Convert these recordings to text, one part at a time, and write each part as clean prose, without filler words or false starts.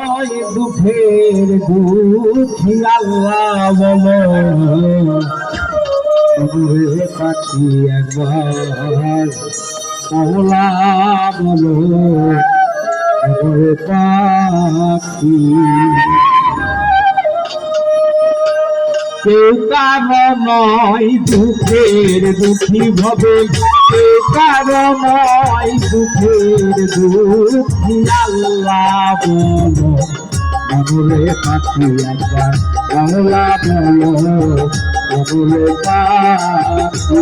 নয় দুঃখের দুঃখী আল্লাহ বলো মধুরে পাখি একবার মৌলা বলো মধুরে পাখি কেউ কারো নয় দুঃখের দুঃখী ভবে কেউ কারো নয় দুঃখের দুঃখী আল্লাহ বলো মধুরে পাখি একবার মৌলা বলো মধুরে পাখি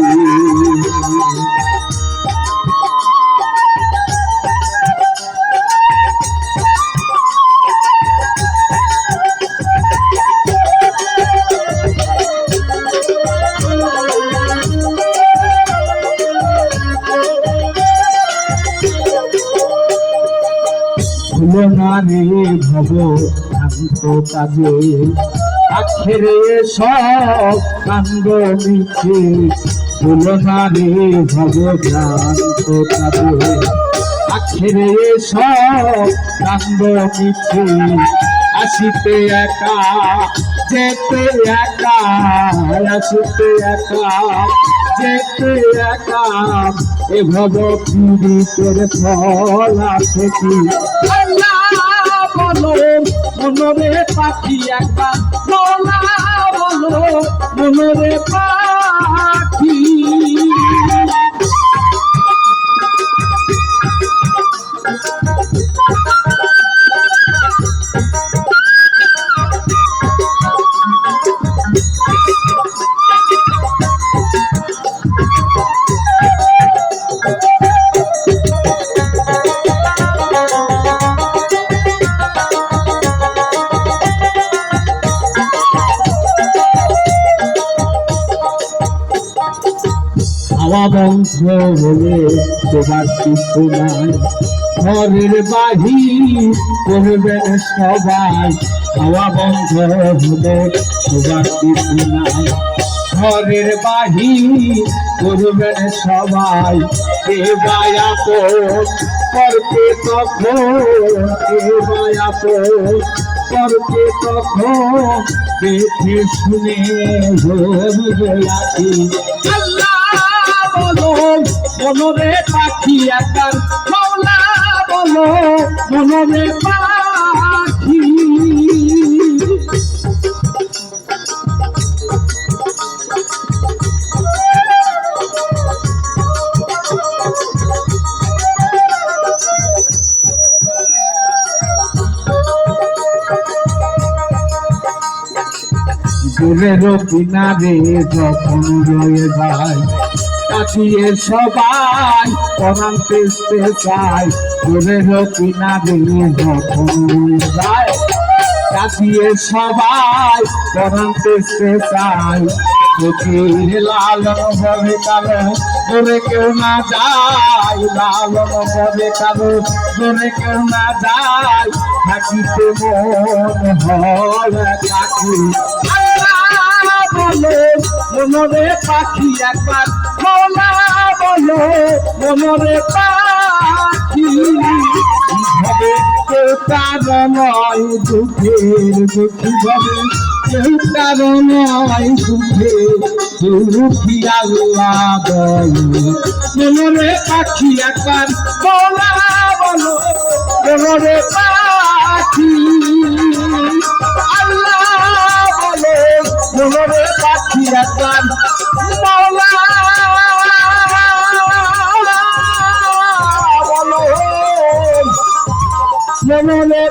ভুলো না রে ভব শান্ত কাজে আখেরে সব কান্দ মিছে ভুলো না রে ভব ভ্রান্ত কাজে আখেরে সব কান্দ মিছে আসিতে একা যেতে একা আসিতে একা যেতে একা এ ভব পীড়িতের ফল আছে কি বলো মনরে পাখি একবার বলা বলো মনরে পাখি হাওয়া বন্ধ হলে তোমার কিছু নাই ঘরের বাহির করবেন সবাই হাওয়া বন্ধ হলে তোমার কিছু নাই ঘরের বাহির করবেন সবাই কে বায়াপন করতে তখন কে বায়াপন করতে তখন দেখে শুনে রাখি বলো মনরে পাখি একবার মৌলা বলো মনরে পাখি দূরের কিনারে যখন রয়ে যায় কাটিয়ে সবাই পরাণ পেতে চাই দূরের কিনারে যখন যায় কাটিয়ে সবাই পরাণ পেতে চাই চোখের লালন ভবে কালো দূরে কেউ না যায় লালন ভবে কালো দূরে কেউ না যায় থাকিতে মন হয় কাকি বলো মনরে পাখি একবার মৌলা বলো মনরে পাখি ভাবে কেউ কারো নয় দুঃখের দুঃখী ভাবে কেউ কারো নয় দুঃখের দুঃখী আল্লাহ বলো মনরে পাখি একবার মৌলা বলো মনরে পাখি আল্লাহ বলো মনরে পাখি একবার মৌলা বলো মনরে